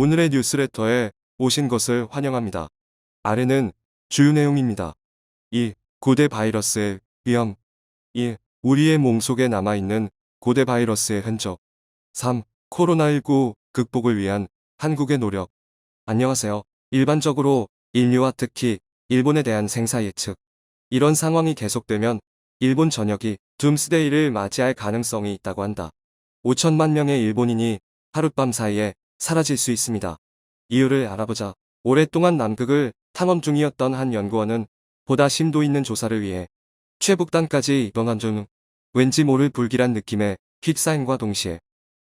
오늘의 뉴스레터에 오신 것을 환영합니다. 아래는 주요 내용입니다. 1. 고대 바이러스의 위험. 2. 우리의 몸속에 남아있는 고대 바이러스의 흔적. 3. 코로나19 극복을 위한 한국의 노력. 안녕하세요. 일반적으로 인류와 특히 일본에 대한 생사 예측. 이런 상황이 계속되면 일본 전역이 둠스데이를 맞이할 가능성이 있다고 한다. 5천만 명의 일본인이 하룻밤 사이에 사라질 수 있습니다. 이유를 알아보자. 오랫동안 남극을 탐험 중이었던 한 연구원은 보다 심도 있는 조사를 위해 최북단까지 이동한 중 왠지 모를 불길한 느낌에 휩싸임과 동시에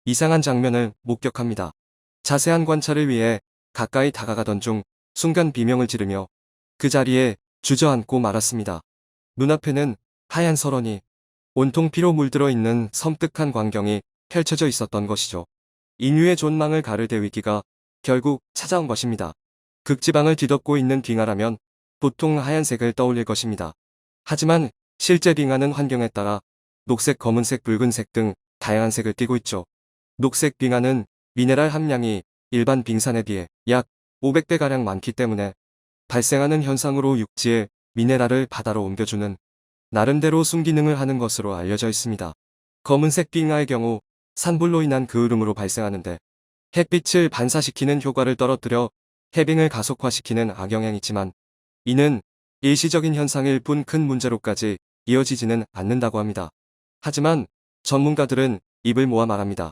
이상한 장면을 목격합니다. 자세한 관찰을 위해 가까이 다가가던 중 순간 비명을 지르며 그 자리에 주저앉고 말았습니다. 눈앞에는 하얀 설원이 온통 피로 물들어 있는 섬뜩한 광경이 펼쳐져 있었던 것이죠. 인류의 존망을 가를 위기가 결국 찾아온 것입니다. 극지방을 뒤덮고 있는 빙하라면 보통 하얀색을 떠올릴 것입니다. 하지만 실제 빙하는 환경에 따라 녹색, 검은색, 붉은색 등 다양한 색을 띠고 있죠. 녹색 빙하는 미네랄 함량이 일반 빙산에 비해 약 500배가량 많기 때문에 발생하는 현상으로 육지의 미네랄을 바다로 옮겨주는 나름대로 순기능을 하는 것으로 알려져 있습니다. 검은색 빙하의 경우 산불로 인한 그을음으로 발생하는데 햇빛을 반사시키는 효과를 떨어뜨려 해빙을 가속화시키는 악영향이지만 이는 일시적인 현상일 뿐 큰 문제로까지 이어지지는 않는다고 합니다. 하지만 전문가들은 입을 모아 말합니다.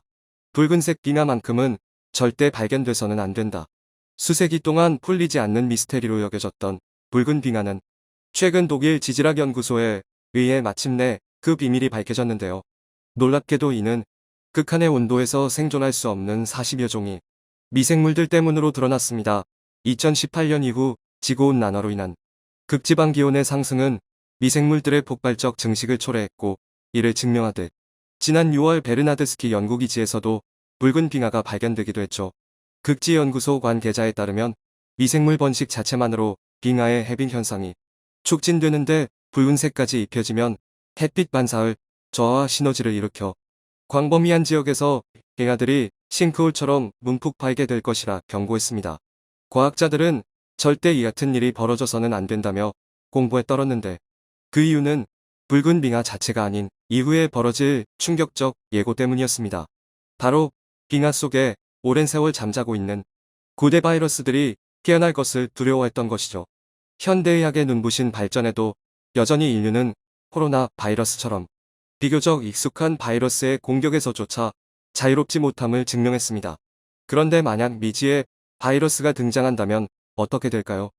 붉은색 빙하만큼은 절대 발견돼서는 안 된다. 수세기 동안 풀리지 않는 미스테리로 여겨졌던 붉은 빙하는 최근 독일 지질학 연구소에 의해 마침내 그 비밀이 밝혀졌는데요. 놀랍게도 이는 극한의 온도에서 생존할 수 없는 40여 종이 미생물들 때문으로 드러났습니다. 2018년 이후 지구온난화로 인한 극지방 기온의 상승은 미생물들의 폭발적 증식을 초래했고 이를 증명하듯 지난 6월 베르나드스키 연구기지에서도 붉은 빙하가 발견되기도 했죠. 극지연구소 관계자에 따르면 미생물 번식 자체만으로 빙하의 해빙 현상이 촉진되는데 붉은색까지 입혀지면 햇빛 반사율 저하 시너지를 일으켜 광범위한 지역에서 빙하들이 싱크홀처럼 문폭 파이게 것이라 경고했습니다. 과학자들은 절대 이 같은 일이 벌어져서는 안 된다며 공보에 떨었는데 그 이유는 붉은 빙하 자체가 아닌 이후에 벌어질 충격적 예고 때문이었습니다. 바로 빙하 속에 오랜 세월 잠자고 있는 고대 바이러스들이 깨어날 것을 두려워했던 것이죠. 현대의학의 눈부신 발전에도 여전히 인류는 코로나 바이러스처럼 비교적 익숙한 바이러스의 공격에서조차 자유롭지 못함을 증명했습니다. 그런데 만약 미지의 바이러스가 등장한다면 어떻게 될까요?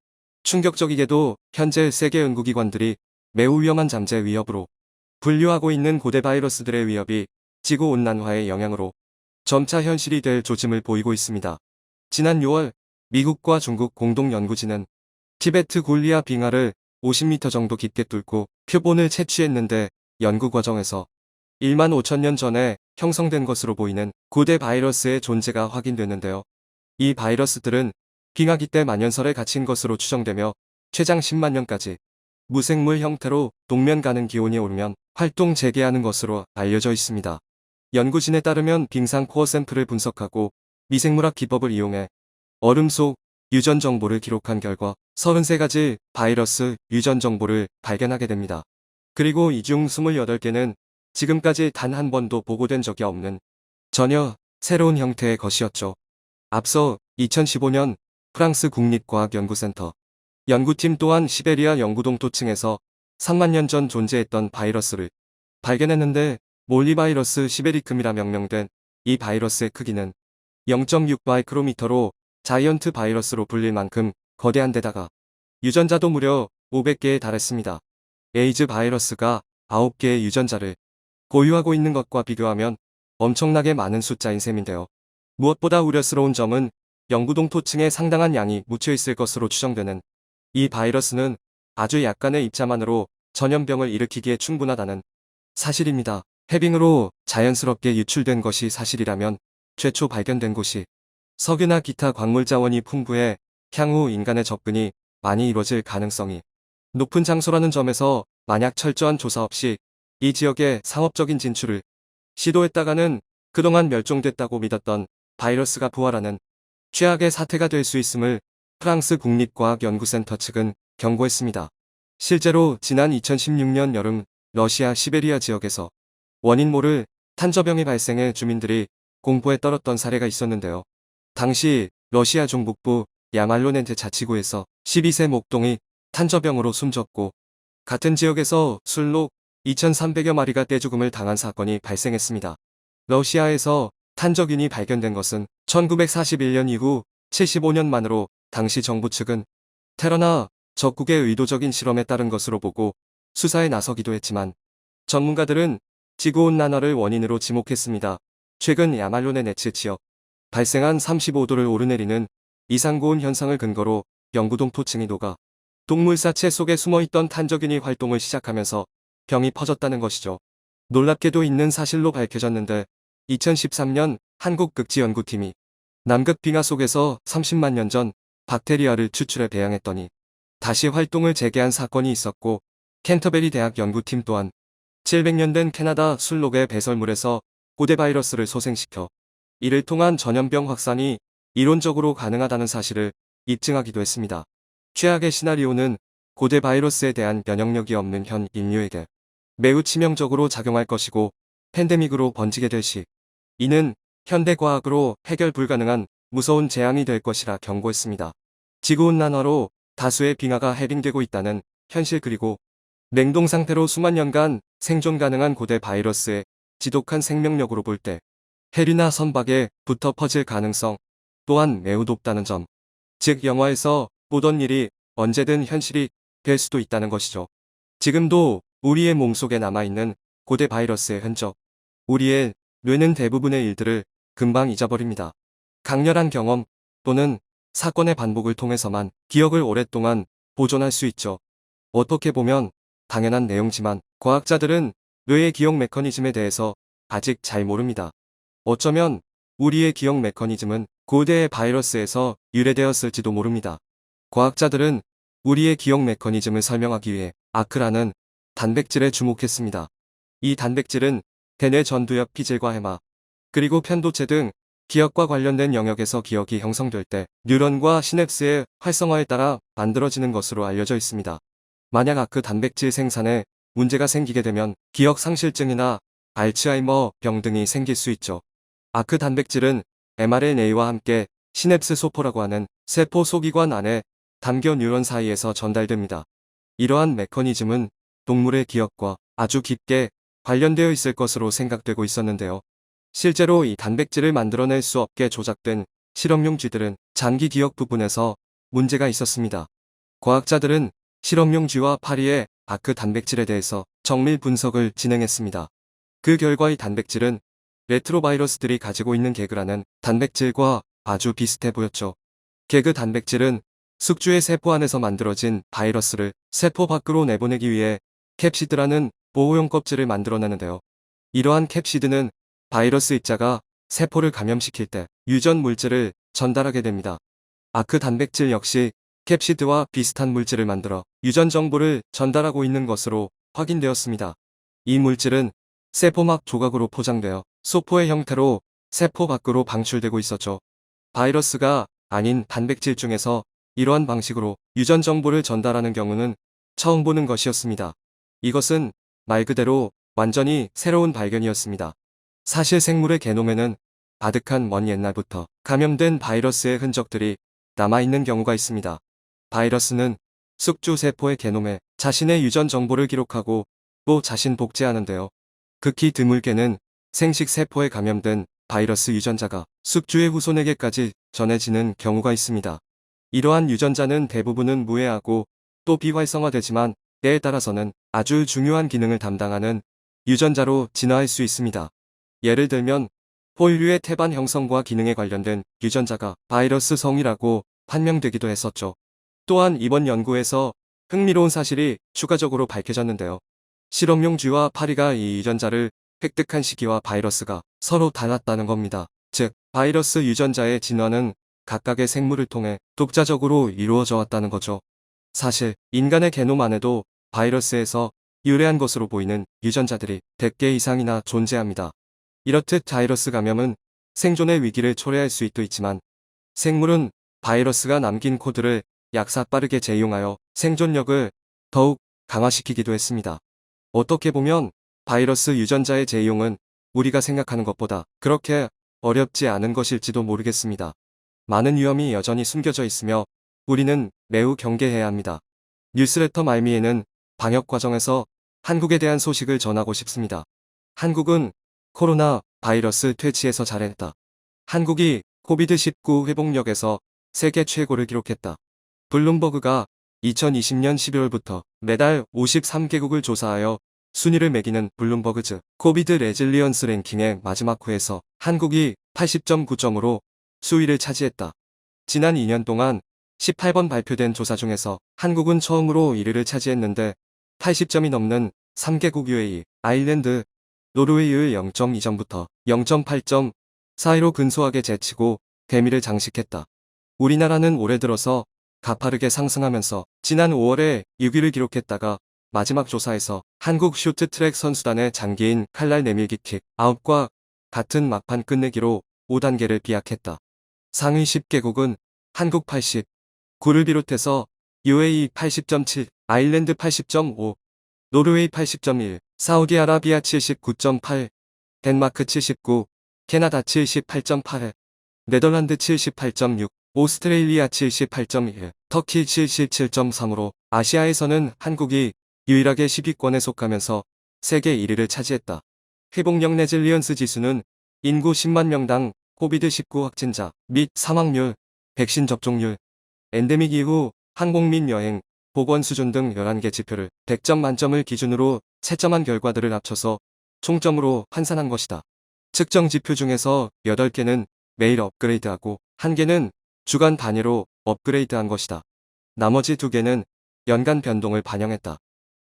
충격적이게도 현재 세계 연구기관들이 매우 위험한 잠재 위협으로 분류하고 있는 고대 바이러스들의 위협이 지구온난화의 영향으로 점차 현실이 될 조짐을 보이고 있습니다. 지난 6월 미국과 중국 공동연구진은 티베트 굴리아 빙하를 50m 정도 깊게 뚫고 표본을 채취했는데 연구 과정에서 1만 5천 년 전에 형성된 것으로 보이는 고대 바이러스의 존재가 확인됐는데요. 이 바이러스들은 빙하기 때 만연설에 갇힌 것으로 추정되며 최장 10만 년까지 무생물 형태로 동면 가는 기온이 오르면 활동 재개하는 것으로 알려져 있습니다. 연구진에 따르면 빙상 코어 샘플을 분석하고 미생물학 기법을 이용해 얼음 속 유전 정보를 기록한 결과 33가지 바이러스 유전 정보를 발견하게 됩니다. 그리고 이 중 28개는 지금까지 단 한 번도 보고된 적이 없는 전혀 새로운 형태의 것이었죠. 앞서 2015년 프랑스 국립과학연구센터 연구팀 또한 시베리아 영구동토층에서 3만 년 전 존재했던 바이러스를 발견했는데 몰리바이러스 시베리큼이라 명명된 이 바이러스의 크기는 0.6 마이크로미터로 자이언트 바이러스로 불릴 만큼 거대한 데다가 유전자도 무려 500개에 달했습니다. 에이즈 바이러스가 9개의 유전자를 고유하고 있는 것과 비교하면 엄청나게 많은 숫자인 셈인데요. 무엇보다 우려스러운 점은 영구동토층에 상당한 양이 묻혀있을 것으로 추정되는 이 바이러스는 아주 약간의 입자만으로 전염병을 일으키기에 충분하다는 사실입니다. 해빙으로 자연스럽게 유출된 것이 사실이라면 최초 발견된 곳이 석유나 기타 광물 자원이 풍부해 향후 인간의 접근이 많이 이루어질 가능성이 높은 장소라는 점에서 만약 철저한 조사 없이 이 지역에 상업적인 진출을 시도했다가는 그동안 멸종됐다고 믿었던 바이러스가 부활하는 최악의 사태가 될 수 있음을 프랑스 국립과학연구센터 측은 경고했습니다. 실제로 지난 2016년 여름 러시아 시베리아 지역에서 원인 모를 탄저병이 발생해 주민들이 공포에 떨었던 사례가 있었는데요. 당시 러시아 중북부 야말로넨트 자치구에서 12세 목동이 탄저병으로 숨졌고 같은 지역에서 술로 2,300여 마리가 떼죽음을 당한 사건이 발생했습니다. 러시아에서 탄저균이 발견된 것은 1941년 이후 75년 만으로 당시 정부 측은 테러나 적국의 의도적인 실험에 따른 것으로 보고 수사에 나서기도 했지만 전문가들은 지구온난화를 원인으로 지목했습니다. 최근 야말로네네츠 지역 발생한 35도를 오르내리는 이상고온 현상을 근거로 영구동 토층이 녹아 동물사체 속에 숨어있던 탄저균이 활동을 시작하면서 병이 퍼졌다는 것이죠. 놀랍게도 있는 사실로 밝혀졌는데 2013년 한국극지연구팀이 남극 빙하 속에서 30만 년 전 박테리아를 추출해 배양했더니 다시 활동을 재개한 사건이 있었고 캔터베리 대학 연구팀 또한 700년 된 캐나다 술록의 배설물에서 고대 바이러스를 소생시켜 이를 통한 전염병 확산이 이론적으로 가능하다는 사실을 입증하기도 했습니다. 최악의 시나리오는 고대 바이러스에 대한 면역력이 없는 현 인류에게 매우 치명적으로 작용할 것이고 팬데믹으로 번지게 될 시 이는 현대 과학으로 해결 불가능한 무서운 재앙이 될 것이라 경고했습니다. 지구온난화로 다수의 빙하가 해빙되고 있다는 현실 그리고 냉동 상태로 수만 년간 생존 가능한 고대 바이러스의 지독한 생명력으로 볼 때 해리나 선박에 붙어 퍼질 가능성 또한 매우 높다는 점. 즉 영화에서 보던 일이 언제든 현실이 될 수도 있다는 것이죠. 지금도 우리의 몸속에 남아있는 고대 바이러스의 흔적. 우리의 뇌는 대부분의 일들을 금방 잊어버립니다. 강렬한 경험 또는 사건의 반복을 통해서만 기억을 오랫동안 보존할 수 있죠. 어떻게 보면 당연한 내용지만 과학자들은 뇌의 기억 메커니즘에 대해서 아직 잘 모릅니다. 어쩌면 우리의 기억 메커니즘은 고대의 바이러스에서 유래되었을지도 모릅니다. 과학자들은 우리의 기억 메커니즘을 설명하기 위해 아크라는 단백질에 주목했습니다. 이 단백질은 대뇌 전두엽 피질과 해마, 그리고 편도체 등 기억과 관련된 영역에서 기억이 형성될 때 뉴런과 시냅스의 활성화에 따라 만들어지는 것으로 알려져 있습니다. 만약 아크 단백질 생산에 문제가 생기게 되면 기억 상실증이나 알츠하이머 병 등이 생길 수 있죠. 아크 단백질은 mRNA와 함께 시냅스 소포라고 하는 세포 소기관 안에 담겨 뉴런 사이에서 전달됩니다. 이러한 메커니즘은 동물의 기억과 아주 깊게 관련되어 있을 것으로 생각되고 있었는데요. 실제로 이 단백질을 만들어낼 수 없게 조작된 실험용 쥐들은 장기 기억 부분에서 문제가 있었습니다. 과학자들은 실험용 쥐와 파리의 아크 단백질에 대해서 정밀 분석을 진행했습니다. 그 결과 이 단백질은 레트로바이러스들이 가지고 있는 개그라는 단백질과 아주 비슷해 보였죠. 개그 단백질은 숙주의 세포 안에서 만들어진 바이러스를 세포 밖으로 내보내기 위해 캡시드라는 보호용 껍질을 만들어내는데요. 이러한 캡시드는 바이러스 입자가 세포를 감염시킬 때 유전 물질을 전달하게 됩니다. 아크 단백질 역시 캡시드와 비슷한 물질을 만들어 유전 정보를 전달하고 있는 것으로 확인되었습니다. 이 물질은 세포막 조각으로 포장되어 소포의 형태로 세포 밖으로 방출되고 있었죠. 바이러스가 아닌 단백질 중에서 이러한 방식으로 유전 정보를 전달하는 경우는 처음 보는 것이었습니다. 이것은 말 그대로 완전히 새로운 발견이었습니다. 사실 생물의 게놈에는 아득한 먼 옛날부터 감염된 바이러스의 흔적들이 남아있는 경우가 있습니다. 바이러스는 숙주 세포의 게놈에 자신의 유전 정보를 기록하고 또 자신 복제하는데요. 극히 드물게는 생식 세포에 감염된 바이러스 유전자가 숙주의 후손에게까지 전해지는 경우가 있습니다. 이러한 유전자는 대부분은 무해하고 또 비활성화되지만 때에 따라서는 아주 중요한 기능을 담당하는 유전자로 진화할 수 있습니다. 예를 들면 포유류의 태반 형성과 기능에 관련된 유전자가 바이러스 성이라고 판명되기도 했었죠. 또한 이번 연구에서 흥미로운 사실이 추가적으로 밝혀졌는데요. 실험용 쥐와 파리가 이 유전자를 획득한 시기와 바이러스가 서로 달랐다는 겁니다. 즉, 바이러스 유전자의 진화는 각각의 생물을 통해 독자적으로 이루어져 왔다는 거죠. 사실 인간의 게놈 안에도 바이러스에서 유래한 것으로 보이는 유전자들이 100개 이상이나 존재합니다. 이렇듯 바이러스 감염은 생존의 위기를 초래할 수도 있지만 생물은 바이러스가 남긴 코드를 약사 빠르게 재이용하여 생존력을 더욱 강화시키기도 했습니다. 어떻게 보면 바이러스 유전자의 재이용은 우리가 생각하는 것보다 그렇게 어렵지 않은 것일지도 모르겠습니다. 많은 위험이 여전히 숨겨져 있으며 우리는 매우 경계해야 합니다. 뉴스레터 말미에는 방역 과정에서 한국에 대한 소식을 전하고 싶습니다. 한국은 코로나 바이러스 퇴치에서 잘했다. 한국이 코비드-19 회복력에서 세계 최고를 기록했다. 블룸버그가 2020년 12월부터 매달 53개국을 조사하여 순위를 매기는 블룸버그즈 코비드 레질리언스 랭킹의 마지막 회에서 한국이 80.9점으로 수위를 차지했다. 지난 2년 동안 18번 발표된 조사 중에서 한국은 처음으로 1위를 차지했는데 80점이 넘는 3개국 UAE, 아일랜드, 노르웨이의 0.2점부터 0.8점 사이로 근소하게 제치고 대미를 장식했다. 우리나라는 올해 들어서 가파르게 상승하면서 지난 5월에 6위를 기록했다가 마지막 조사에서 한국 쇼트트랙 선수단의 장기인 칼날 내밀기 킥 9과 같은 막판 끝내기로 5단계를 비약했다. 상위 10개국은 한국 80, 9를 비롯해서 UAE 80.7, 아일랜드 80.5, 노르웨이 80.1, 사우디아라비아 79.8, 덴마크 79, 캐나다 78.8, 네덜란드 78.6, 오스트레일리아 78.1, 터키 77.3으로 아시아에서는 한국이 유일하게 10위권에 속하면서 세계 1위를 차지했다. 회복력 레질리언스 지수는 인구 10만 명당 코비드-19 확진자 및 사망률, 백신 접종률, 엔데믹 이후 항공 및 여행, 보건 수준 등 11개 지표를 100점 만점을 기준으로 채점한 결과들을 합쳐서 총점으로 환산한 것이다. 측정 지표 중에서 8개는 매일 업그레이드하고 1개는 주간 단위로 업그레이드한 것이다. 나머지 2개는 연간 변동을 반영했다.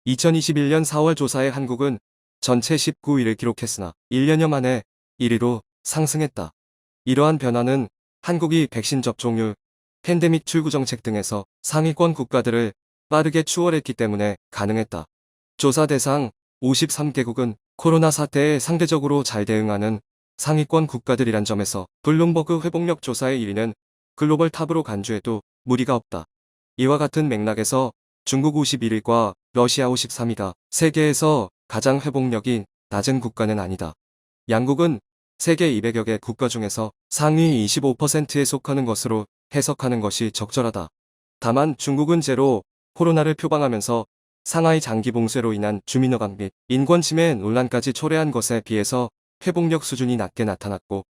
2021년 4월 조사에 한국은 전체 19위를 기록했으나 1년여 만에 1위로 상승했다. 이러한 변화는 한국이 백신 접종률, 팬데믹 출구 정책 등에서 상위권 국가들을 빠르게 추월했기 때문에 가능했다. 조사 대상 53개국은 코로나 사태에 상대적으로 잘 대응하는 상위권 국가들이란 점에서 블룸버그 회복력 조사의 1위는 글로벌 탑으로 간주해도 무리가 없다. 이와 같은 맥락에서 중국 51위과 러시아 53위가 세계에서 가장 회복력이 낮은 국가는 아니다. 양국은 세계 200여 개 국가 중에서 상위 25%에 속하는 것으로 해석하는 것이 적절하다. 다만 중국은 제로 코로나를 표방하면서 상하이 장기 봉쇄로 인한 주민어각 및 인권 침해 논란까지 초래한 것에 비해서 회복력 수준이 낮게 나타났고,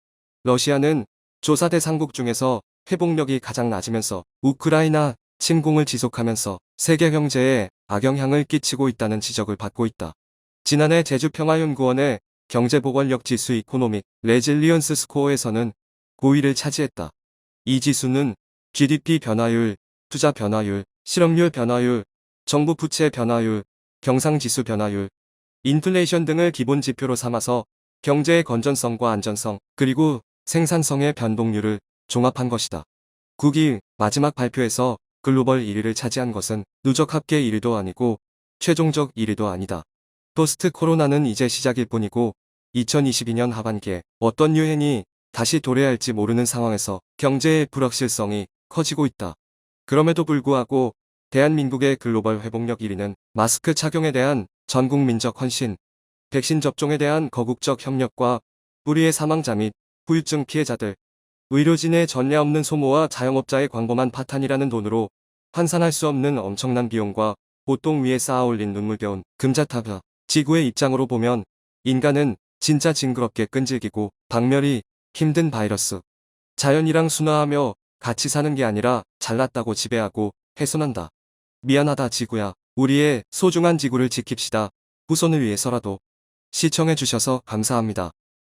러시아는 조사 대상국 중에서 회복력이 가장 낮으면서 우크라이나 침공을 지속하면서 세계 경제에 악영향을 끼치고 있다는 지적을 받고 있다. 지난해 제주평화연구원의 경제보건력 지수 이코노믹 레질리언스 스코어에서는 9위를 차지했다. 이 지수는 GDP 변화율, 투자 변화율, 실업률 변화율, 정부 부채 변화율, 경상지수 변화율, 인플레이션 등을 기본 지표로 삼아서 경제의 건전성과 안전성, 그리고 생산성의 변동률을 종합한 것이다. 9기 마지막 발표에서 글로벌 1위를 차지한 것은 누적 합계 1위도 아니고 최종적 1위도 아니다. 포스트 코로나는 이제 시작일 뿐이고 2022년 하반기에 어떤 유행이 다시 도래할지 모르는 상황에서 경제의 불확실성이 커지고 있다. 그럼에도 불구하고 대한민국의 글로벌 회복력 1위는 마스크 착용에 대한 전국민적 헌신, 백신 접종에 대한 거국적 협력과 불의의 사망자 및 후유증 피해자들, 의료진의 전례 없는 소모와 자영업자의 광범한 파탄이라는 돈으로 환산할 수 없는 엄청난 비용과 고통 위에 쌓아올린 눈물겨운 금자탑이다. 지구의 입장으로 보면 인간은 진짜 징그럽게 끈질기고 박멸이 힘든 바이러스. 자연이랑 순화하며 같이 사는 게 아니라 잘났다고 지배하고 훼손한다. 미안하다 지구야. 우리의 소중한 지구를 지킵시다. 후손을 위해서라도. 시청해주셔서 감사합니다.